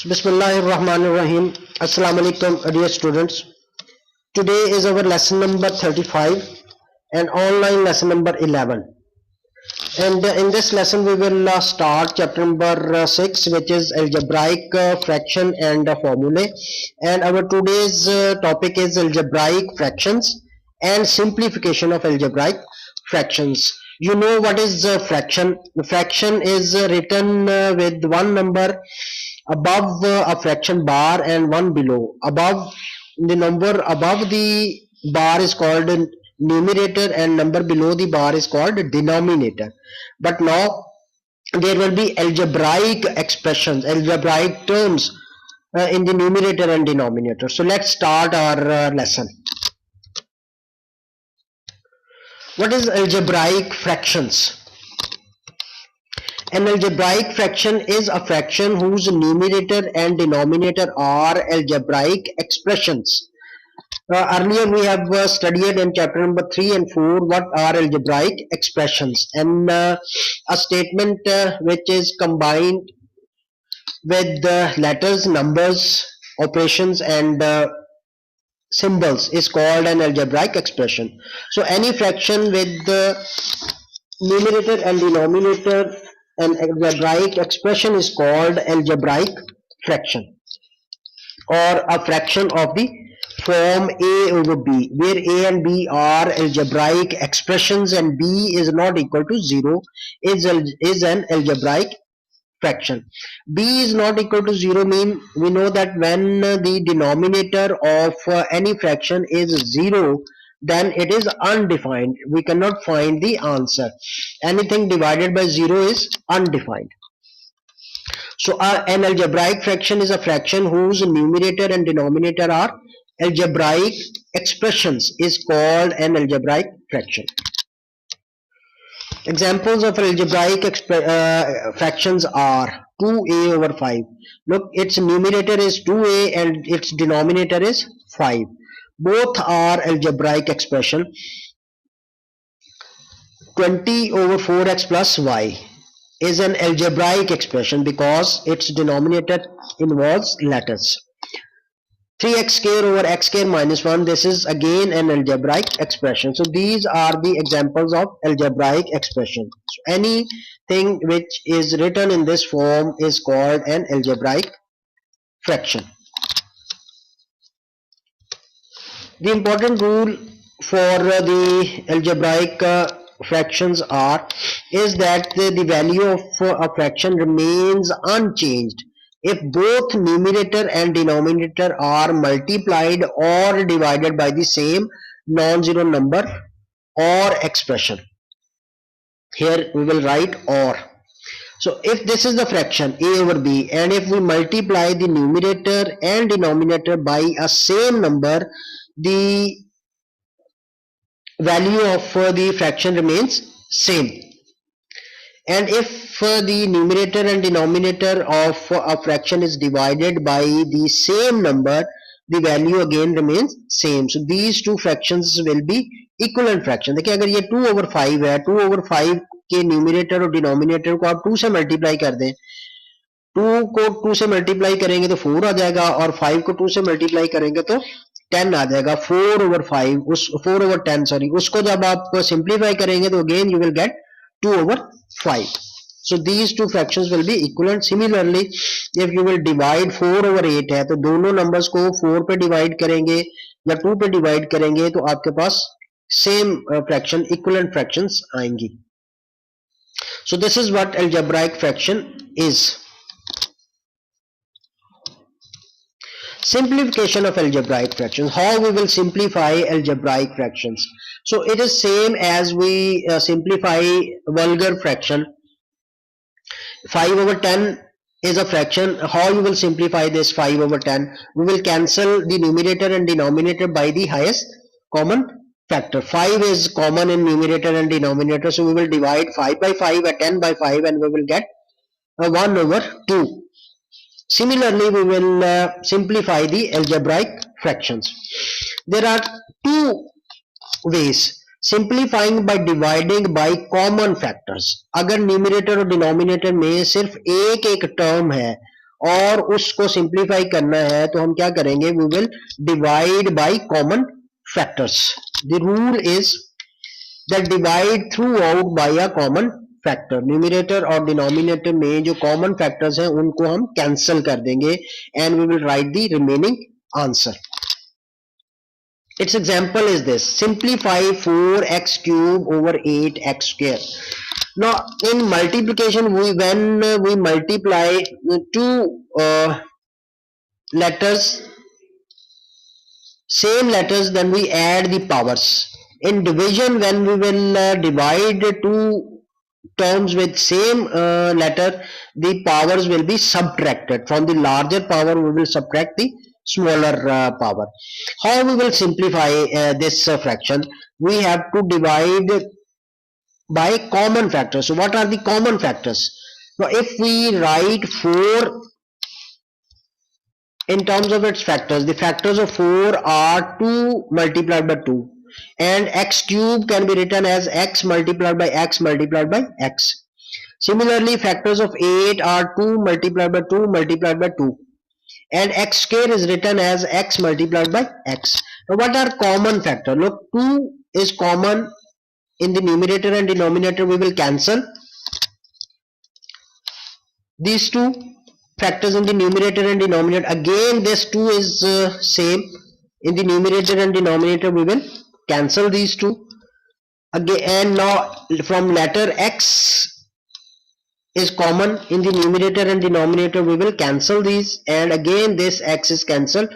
Bismillahirrahmanirrahim. Assalamu alaikum, dear students. Today is our lesson number 35 and online lesson number 11. And in this lesson, we will start chapter number 6, which is algebraic fraction and formulae. And our today's topic is algebraic fractions and simplification of algebraic fractions. You know what is fraction? The fraction is written with one number above a fraction bar and one below. Above the number above the bar is called numerator and number below the bar is called denominator. But now there will be algebraic expressions, algebraic terms in the numerator and denominator. So let's start our lesson. What is algebraic fractions? An algebraic fraction is a fraction whose numerator and denominator are algebraic expressions. Earlier we have studied in chapter number 3 and 4 what are algebraic expressions, and a statement which is combined with letters, numbers, operations and symbols is called an algebraic expression. So any fraction with the numerator and denominator, an algebraic expression is called algebraic fraction, or a fraction of the form a over b, where a and b are algebraic expressions and b is not equal to 0 is an algebraic fraction. B is not equal to 0 mean we know that when the denominator of any fraction is 0, then it is undefined. We cannot find the answer. Anything divided by 0 is undefined. So an algebraic fraction is a fraction whose numerator and denominator are algebraic expressions is called an algebraic fraction. Examples of algebraic fractions are 2a over 5. Look, its numerator is 2a and its denominator is 5. Both are algebraic expression. 20 over 4x plus y is an algebraic expression because its denominator involves letters. 3x square over x square minus 1, this is again an algebraic expression. So these are the examples of algebraic expression. So anything which is written in this form is called an algebraic fraction. The important rule for the algebraic fractions is that the value of a fraction remains unchanged if both numerator and denominator are multiplied or divided by the same non-zero number or expression. Here we will write or. So if this is the fraction a over b, and if we multiply the numerator and denominator by a same number, the value of the fraction remains same. And if the numerator and denominator of a fraction is divided by the same number, the value again remains same. So these two fractions will be equivalent fraction. देखिए अगर ये 2 over 5 है, 2 over 5 के numerator और denominator को आप 2 से multiply कर दें, 2 को 2 से multiply करेंगे तो 4 आ जाएगा और 5 को 2 से multiply करेंगे तो 10 आ जाएगा. 4 over 5 4 over 10 सॉरी, उसको जब आप simplify करेंगे तो again you will get 2 over 5. So these two fractions will be equivalent. Similarly, if you will divide 4 over 8 है तो दोनों numbers को 4 पे divide करेंगे या 2 पे divide करेंगे तो आपके पास same fraction, equivalent fractions आएंगी. So this is what algebraic fraction is. Simplification of algebraic fractions. How we will simplify algebraic fractions? So it is same as we simplify vulgar fraction. 5 over 10 is a fraction. How you will simplify this 5 over 10? We will cancel the numerator and denominator by the highest common factor. 5 is common in numerator and denominator, so we will divide 5 by 5 and 10 by 5 and we will get 1 over 2. Similarly, we will simplify the algebraic fractions. There are two ways. Simplifying by dividing by common factors. अगर numerator और denominator में सिर्फ एक term है और उसको simplify करना है तो हम क्या करेंगे, we will divide by common factors. The rule is that divide throughout by a common factor. Numerator और डिनोमिनेटर में जो कॉमन फैक्टर्स हैं उनको हम कैंसिल कर देंगे and we will write the remaining answer. Its example is this: simplify 4x cube over 8x square. Now in multiplication, when we multiply two letters, same letters, then we add the powers. In division, when we will divide two terms with same letter, the powers will be subtracted. From the larger power we will subtract the smaller power. How we will simplify this fraction? We have to divide by common factors. So what are the common factors? Now if we write 4 in terms of its factors, the factors of 4 are 2 multiplied by 2, and x cube can be written as x multiplied by x multiplied by x. Similarly, factors of 8 are 2 multiplied by 2 multiplied by 2, and x square is written as x multiplied by x. Now what are common factor? Look, 2 is common in the numerator and denominator. We will cancel these two factors in the numerator and denominator. Again this 2 is same in the numerator and denominator. We will cancel these two again, and now from letter x is common in the numerator and denominator. We will cancel these, and again this x is cancelled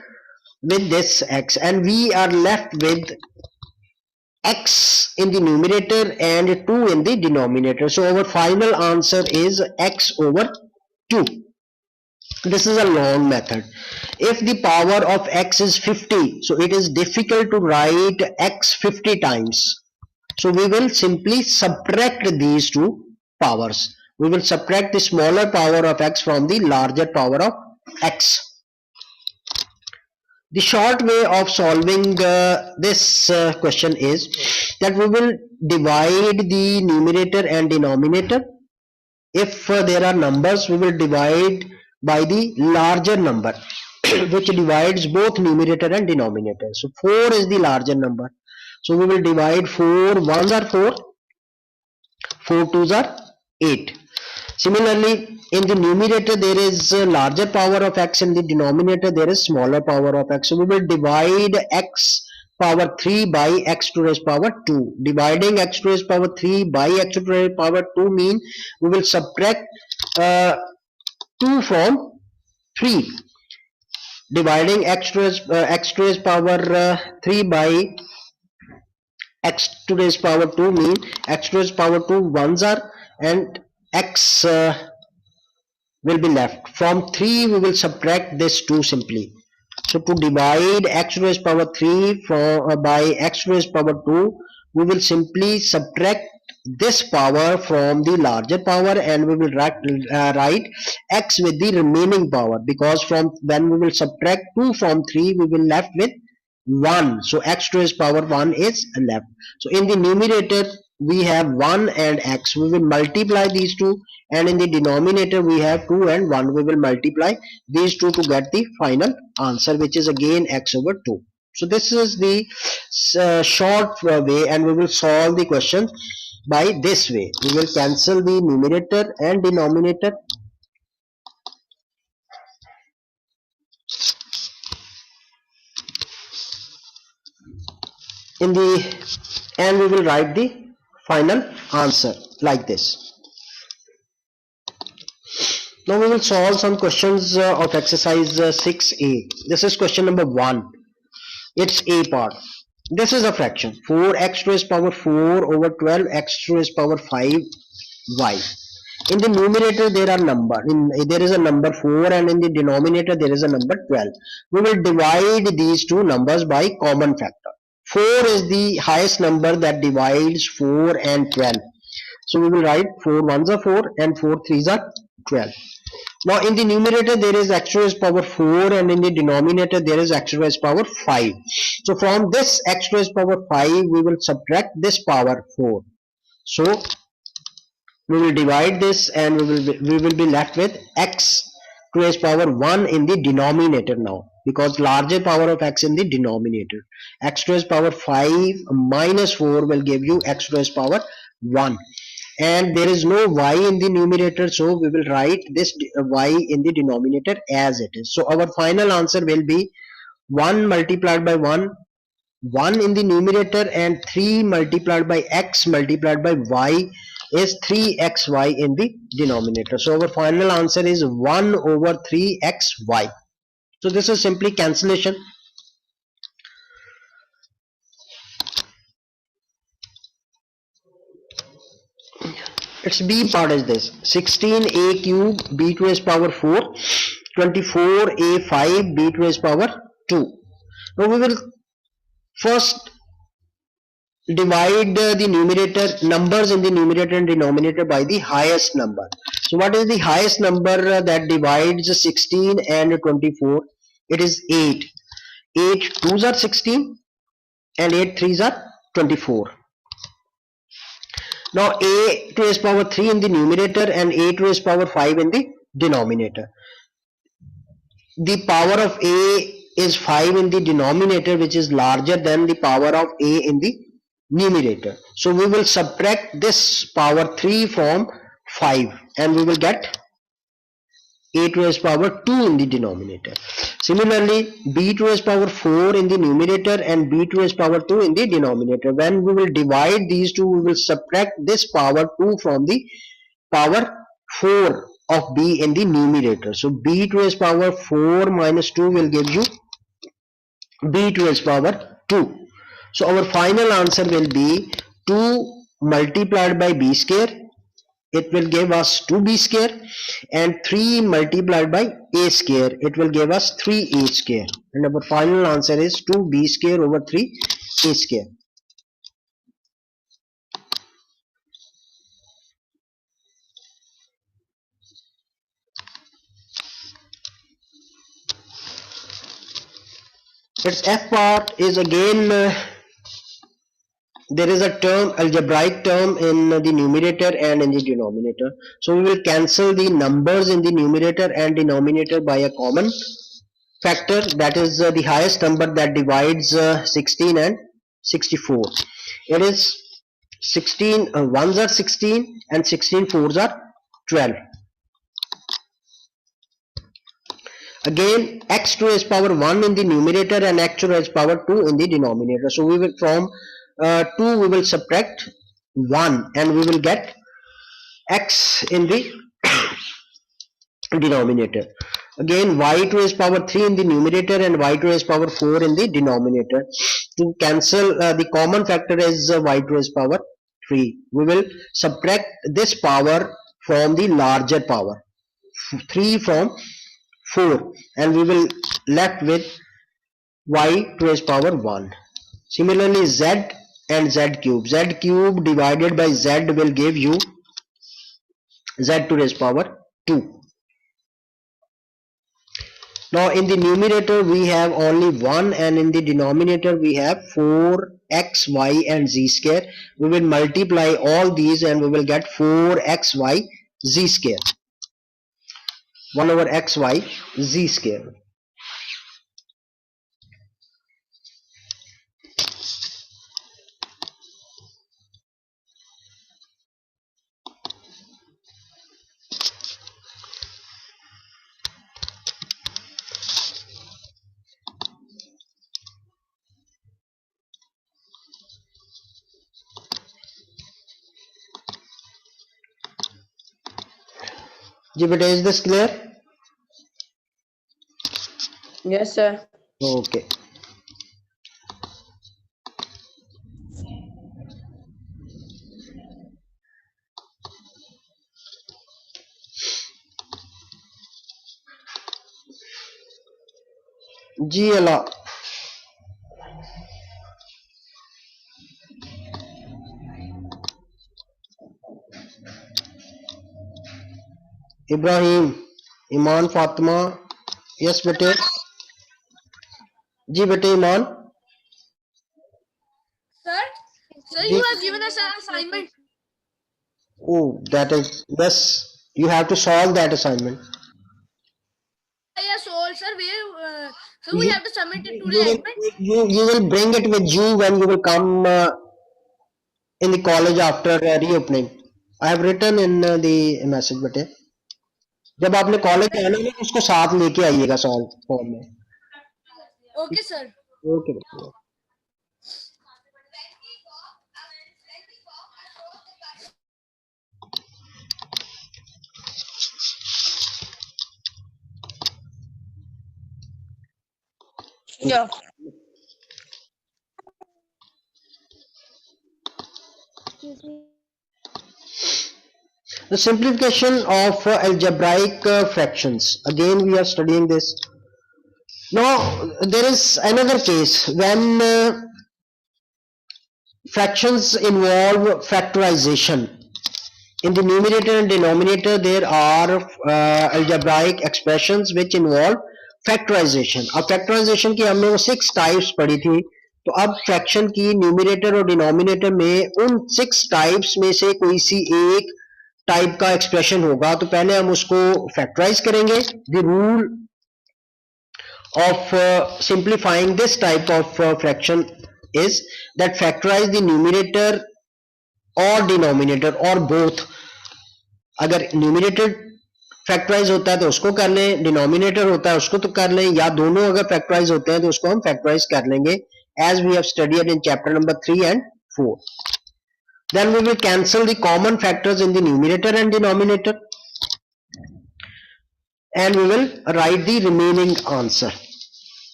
with this x, and we are left with x in the numerator and 2 in the denominator. So our final answer is x over 2. This is a long method. If the power of x is 50, so it is difficult to write x 50 times. So we will simply subtract these two powers. We will subtract the smaller power of x from the larger power of x. The short way of solving this question is that we will divide the numerator and denominator. If there are numbers, we will divide by the larger number which divides both numerator and denominator. So 4 is the larger number. So we will divide 4 ones are 4, 4 twos are 8. Similarly, in the numerator there is a larger power of x, in the denominator there is smaller power of x. So we will divide x power 3 by x to raise power 2. Dividing x to raise power 3 by x to raise power 2 mean we will subtract 2 from 3. Dividing x to raise power 3 by x to raise power 2 mean x to raise power 2 ones are, and x will be left. From 3 we will subtract this 2 simply. So to divide x to raise power 3 by x to raise power 2, we will simply subtract this power from the larger power, and we will write x with the remaining power, because from when we will subtract 2 from 3 we will left with 1. So x to raise power 1 is left. So in the numerator we have 1 and x. We will multiply these two, and in the denominator we have 2 and 1. We will multiply these two to get the final answer, which is again x over 2. So this is the short way, and we will solve the question by this way. We will cancel the numerator and denominator. And we will write the final answer like this. Now we will solve some questions of exercise 6a. This is question number 1. It's a part. This is a fraction: 4x to the power 4 over 12x to the power 5y. In the numerator there is a number 4, and in the denominator there is a number 12. We will divide these two numbers by common factor. 4 is the highest number that divides 4 and 12. So we will write 4 ones are 4 and 4 threes are 12. Now in the numerator there is x to the power 4, and in the denominator there is x to the power 5. So from this x to the power 5 we will subtract this power 4. So we will divide this, and we will be left with x to raise power 1 in the denominator now, because larger power of x in the denominator. X to raise power 5 minus 4 will give you x to raise power 1, and there is no y in the numerator, so we will write this y in the denominator as it is. So our final answer will be 1 multiplied by 1 in the numerator, and 3 multiplied by x multiplied by y is 3xy in the denominator. So our final answer is 1 over 3xy. So this is simply cancellation. Its b part is this: 16a cube b to raise power 4, 24a5 b to raise power 2. Now we will first divide the numerator numbers in the numerator and denominator by the highest number. So what is the highest number that divides 16 and 24? It is 8. 8 2s are 16 and 8 3s are 24. Now a to raise power 3 in the numerator and a to raise power 5 in the denominator. The power of a is 5 in the denominator, which is larger than the power of a in the numerator. So we will subtract this power 3 from 5 and we will get a to raise power 2 in the denominator. Similarly, b to raise power 4 in the numerator and b to raise power 2 in the denominator. When we will divide these two, we will subtract this power 2 from the power 4 of b in the numerator. So b to raise power 4 minus 2 will give you b to raise power 2. So our final answer will be 2 multiplied by b square. It will give us 2b square, and 3 multiplied by a square. It will give us 3a square. And our final answer is 2b square over 3a square. Its f part is again there is a term, algebraic term, in the numerator and in the denominator. So we will cancel the numbers in the numerator and denominator by a common factor, that is the highest number that divides 16 and 64. It is 16 ones are 16 and 16 fours are 12. Again, x to raise power 1 in the numerator and x to raise power 2 in the denominator. So we will from 2 we will subtract 1 and we will get x in the denominator. Again, y to raise power 3 in the numerator and y to raise power 4 in the denominator. To cancel, the common factor is y to raise power 3. We will subtract this power from the larger power, 3 from 4, and we will left with y to raise power 1. Similarly, z and z cube. Z cube divided by z will give you z to raise power 2. Now in the numerator we have only 1 and in the denominator we have 4x, y and z square. We will multiply all these and we will get 4x, y, z square. 1 over x, y, z square. जी बेटा, is this clear? Yes, sir. Okay. जी Allah. Ibrahim, Iman, Fatima. Yes बेटे. जी बेटे ईमान. Sir, ji. you have given us an assignment. Oh, that is, yes, you have to solve that assignment. So we have to submit it to the you will admin. you will bring it with you when you will come in the college after reopening. I have written in the message bete. जब आपने college आना ना उसको साथ लेके आइएगा solve form में. Okay, sir. Okay. Yeah. The simplification of algebraic fractions. Again, we are studying this. Now, there is another case when fractions involve factorization. In the numerator and denominator, there are algebraic expressions which involve factorization. अब factorization की हमने वो 6 types पढ़ी थी. तो अब fraction की numerator और denominator में उन 6 types में से कोई सी एक टाइप का एक्सप्रेशन होगा तो पहले हम उसको फैक्टराइज करेंगे. The rule of simplifying this type of fraction is that factorise the numerator और डिनोमिनेटर और बोथ. अगर न्यूमरेटर फैक्टराइज होता है तो उसको कर लें, डिनोमिनेटर होता है उसको तो कर लें, या दोनों अगर फैक्टराइज होते हैं तो उसको हम फैक्टराइज कर लेंगे as we have studied in chapter number 3 and 4. Then we will cancel the common factors in the numerator and denominator and we will write the remaining answer.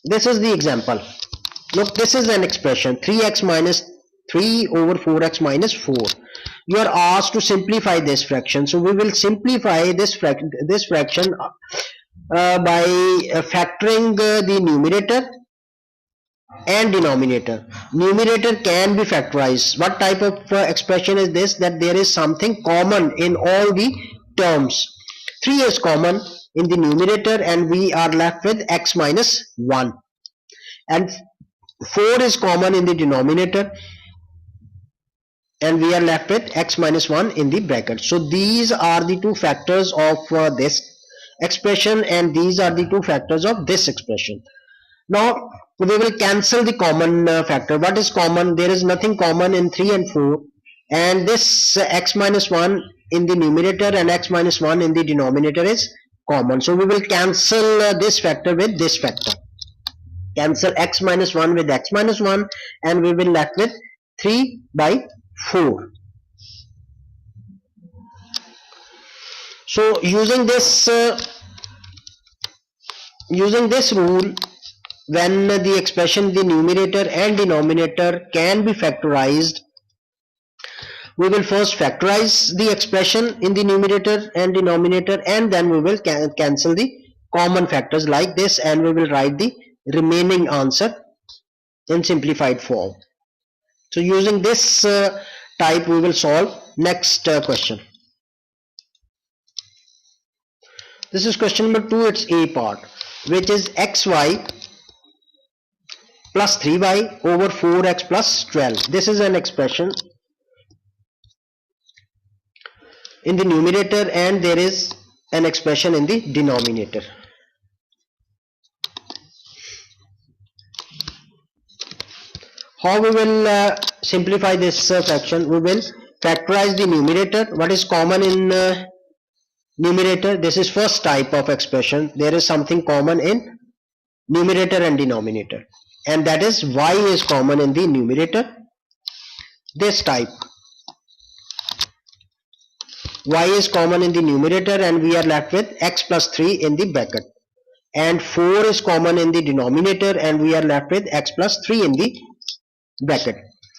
This is the example. Look, this is an expression 3x minus 3 over 4x minus 4. You are asked to simplify this fraction. So we will simplify this fraction by factoring the numerator and denominator. Numerator can be factorized. What type of expression is this? That there is something common in all the terms. 3 is common in the numerator and we are left with x minus 1, and 4 is common in the denominator and we are left with x minus 1 in the bracket. So these are the two factors of this expression and these are the two factors of this expression. Now we will cancel the common factor. What is common? There is nothing common in 3 and 4, and this x minus 1 in the numerator and x minus 1 in the denominator is common. So we will cancel this factor with this factor. Cancel x minus 1 with x minus 1 and we will left with 3 by 4. So using this rule, when the expression the numerator and denominator can be factorized, we will first factorize the expression in the numerator and denominator and then we will cancel the common factors like this and we will write the remaining answer in simplified form. So using this type we will solve next question. This is question number 2, it's A part, which is xy plus 3y over 4x plus 12. This is an expression in the numerator and there is an expression in the denominator. How we will simplify this fraction? We will factorize the numerator. What is common in numerator? This is first type of expression. There is something common in numerator and denominator, and that is y is common in the numerator. This type y is common in the numerator and we are left with x plus 3 in the bracket, and 4 is common in the denominator and we are left with x plus 3 in the bracket.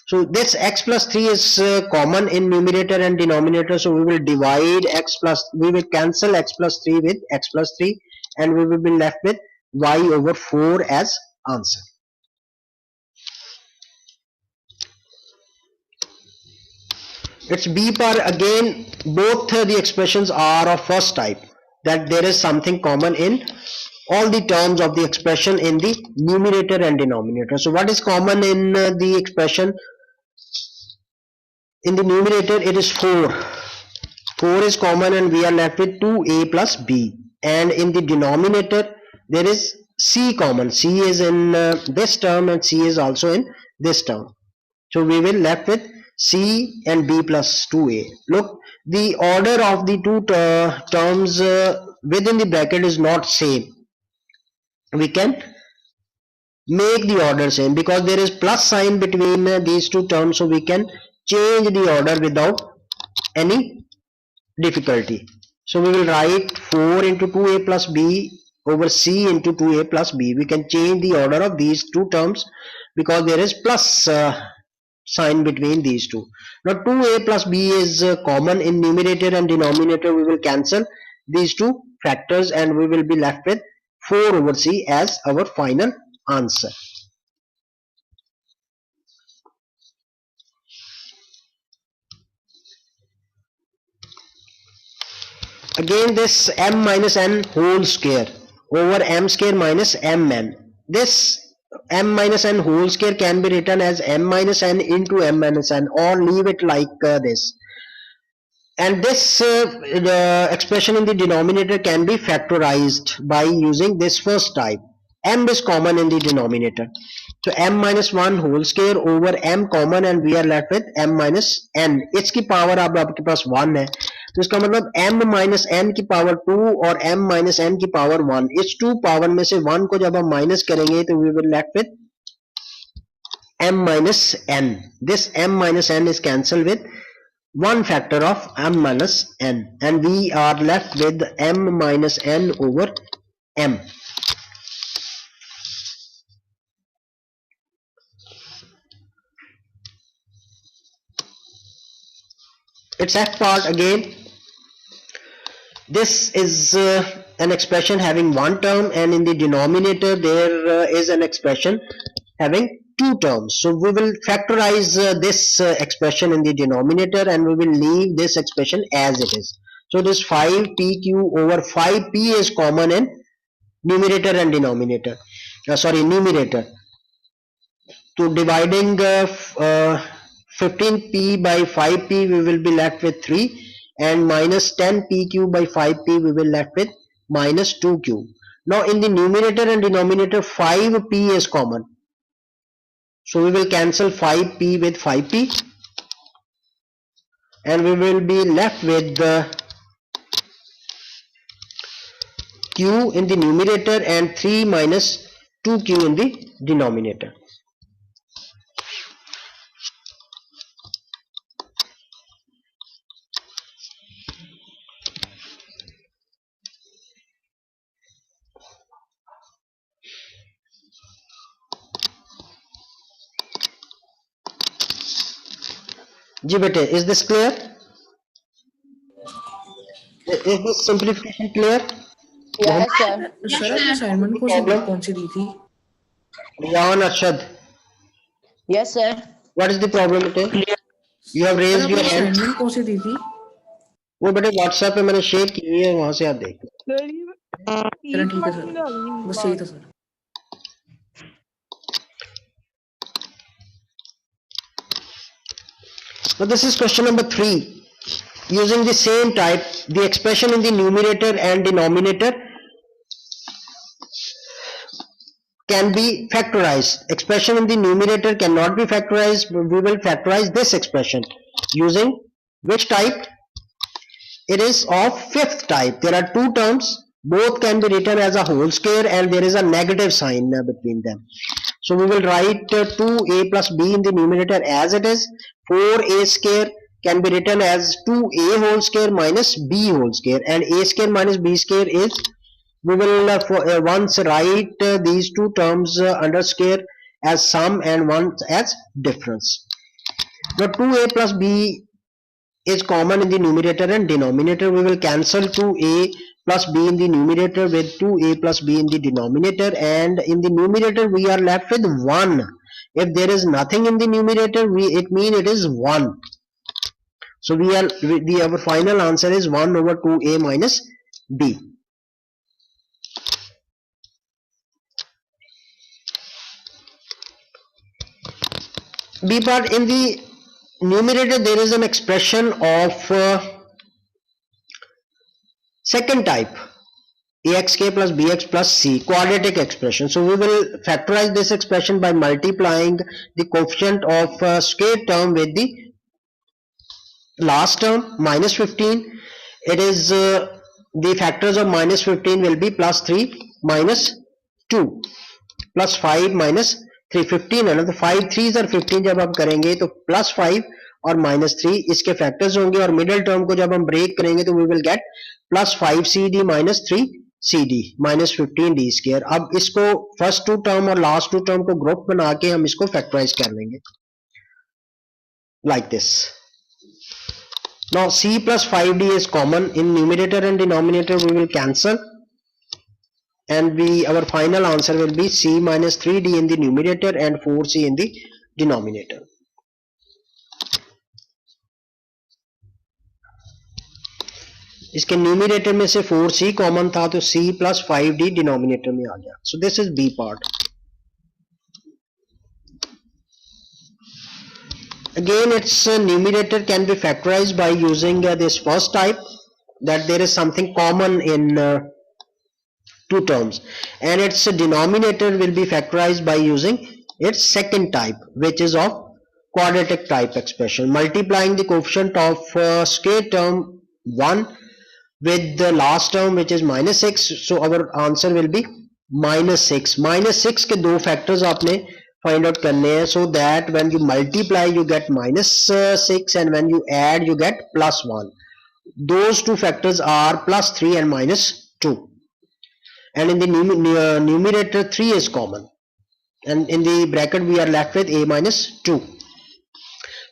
So this x plus 3 is common in numerator and denominator, so we will divide we will cancel x plus 3 with x plus 3 and we will be left with y over 4 as answer. It's B part. Again, both the expressions are of first type, that there is something common in all the terms of the expression in the numerator and denominator. So what is common in the expression? In the numerator it is 4. 4 is common and we are left with 2a plus b, and in the denominator there is C common. C is in this term and C is also in this term. So we will left with C and B plus 2A. Look, the order of the two terms within the bracket is not same. We can make the order same because there is plus sign between these two terms, so we can change the order without any difficulty. So we will write 4 into 2a plus b over c into 2a plus b. We can change the order of these two terms because there is plus sign between these two. Now 2a plus b is common in numerator and denominator. We will cancel these two factors and we will be left with 4 over c as our final answer. Again, this m minus n whole square over m square minus mn. This m minus n whole square can be written as m minus n into m minus n, or leave it like this. And this the expression in the denominator can be factorized by using this first type. M is common in the denominator. So m minus 1 whole square over m common and we are left with m minus n. इसकी power अब आपके पास 1 है, तो इसका मतलब m minus n की power 2 और m minus n की पावर 1. इस 2 पावर में से 1 को जब हम माइनस करेंगे तो we will left with m minus n. This m minus n is cancelled with one factor of m minus n and we are left with m minus n over m. Its f part again. This is an expression having one term and in the denominator there is an expression having two terms. So we will factorize this expression in the denominator and we will leave this expression as it is. So this 5pq over 5p is common in numerator and denominator. Numerator. So dividing 15p by 5p we will be left with 3 and minus 10pq by 5p we will left with minus 2q. Now in the numerator and denominator 5p is common. So we will cancel 5p with 5p and we will be left with q in the numerator and 3 minus 2q in the denominator. जी बेटे, is this clear? Is this simplification clear? Yes, sir. Sir आपने assignment को Problem? कौन सी दी थी? Riyan Arshad, Yes, sir. what is the problem बेटे? You have sir raised आपने your hand. Assignment कौन सी दी थी? वो बेटे WhatsApp पे मैंने शेयर की है, वहां से आप देख लो. चलो ठीक है सर, बस यही था sir. Now this is question number 3. Using the same type, the expression in the numerator and denominator can be factorized. Expression in the numerator cannot be factorized. We will factorize this expression using which type? It is of fifth type. There are two terms. Both can be written as a whole square and there is a negative sign between them. So we will write 2a plus b in the numerator as it is. 4a square can be written as 2a whole square minus b whole square, and a square minus b square is, we will once write these two terms under square as sum and once as difference. Now 2a plus b is common in the numerator and denominator. We will cancel 2a plus b in the numerator with 2a plus b in the denominator, and in the numerator we are left with 1. If there is nothing in the numerator, it means it is 1. So our final answer is 1 over 2a minus b. B part, in the numerator there is an expression of second type. axk plus bx plus c, quadratic expression. So we will factorize this expression by multiplying the coefficient of square term with the last term minus 15. It is the factors of minus 15 will be plus 3 minus 2 plus 5 minus 3, 15 है ना, तो 5 3s और 15 जब आप करेंगे तो plus 5 और minus 3 इसके फैक्टर्स होंगे और मिडिल टर्म को जब हम ब्रेक करेंगे तो we will get plus 5 C D minus 3 C D minus 15 D square. अब इसको फर्स्ट टू टर्म और लास्ट टू टर्म को ग्रुप बना के हम इसको फैक्टराइज कर लेंगे like this. Now c plus 5d is common in numerator and denominator. We will cancel and our final answer will be c minus 3d in the numerator and 4c in the denominator. इसके numerator में से 4c common था तो c plus 5d denominator में आ गया. So this is b part. Again, its numerator can be factorized by using this first type, that there is something common in two terms, and its denominator will be factorized by using its second type, which is of quadratic type expression, multiplying the coefficient of square term 1 with the last term which is minus 6. So our answer will be minus 6. Minus 6 के दो factors आपने find out करने हैं, so that when you multiply you get minus 6 and when you add you get plus 1. Those two factors are plus 3 and minus 2, and in the numerator 3 is common, and in the bracket we are left with a minus 2.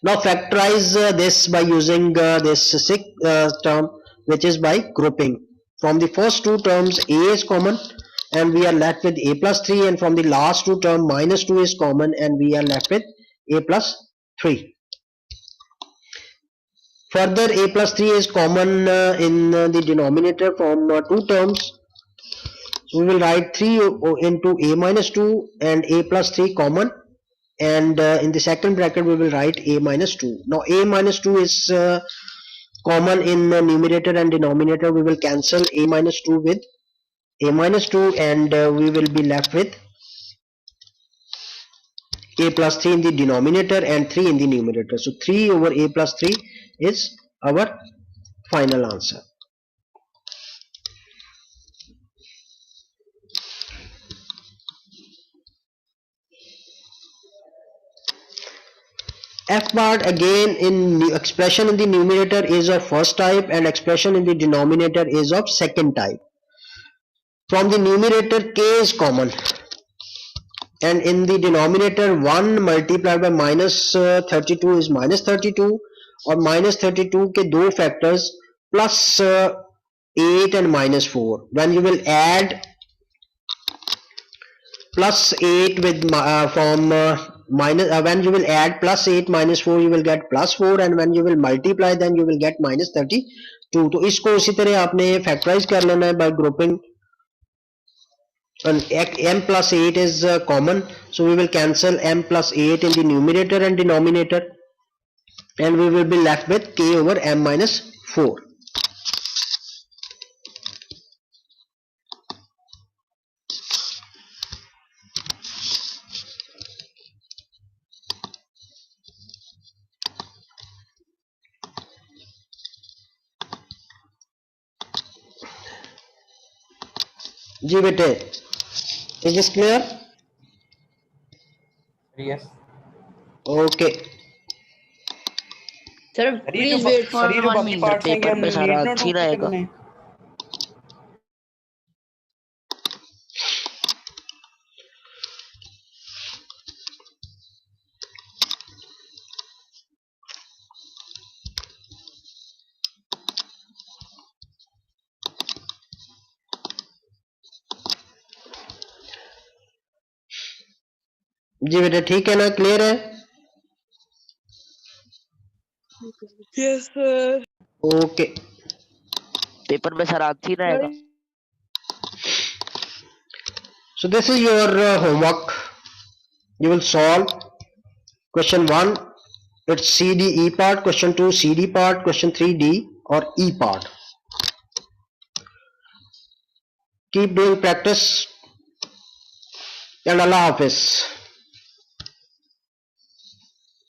Now factorize this by using this sixth term, which is by grouping. From the first two terms a is common and we are left with a plus 3, and from the last two term minus 2 is common and we are left with a plus 3. Further, a plus 3 is common in the denominator from two terms. So we will write 3 into a minus 2 and a plus 3 common, and in the second bracket we will write a minus 2. Now a minus 2 is common in numerator and denominator. We will cancel a minus 2 with a minus 2 and we will be left with a plus 3 in the denominator and 3 in the numerator. So 3 over a plus 3 is our final answer. F part, again in expression in the numerator is of first type and expression in the denominator is of second type. From the numerator k is common and in the denominator 1 multiplied by minus 32 is minus 32, और minus 32 के दो factors plus 8 and minus 4. When you will add plus 8 with when you will add plus 8 minus 4 you will get plus 4, and when you will multiply then you will get minus 32. तो इसको उसी तरह आपने factorize कर लेना है by grouping, and m plus 8 is common, so we will cancel m plus 8 in the numerator and denominator and we will be left with k over m minus 4. जी बेटे, is this clear? Yes. Okay. Sir, please wait for sir ये जो 1 बाकी minute. Parts हैं क्या paper पे सारा NEET note अच्छी होके रहेगा। करने हैं? जी बेटा ठीक है ना, क्लियर है? Yes sir. ओके. पेपर में सारा अच्छी रहेगा। So this is your homework. You will solve question 1 it's CDE part, question 2 CD part, question 3 D or E part. Keep doing practice and Allah Hafiz.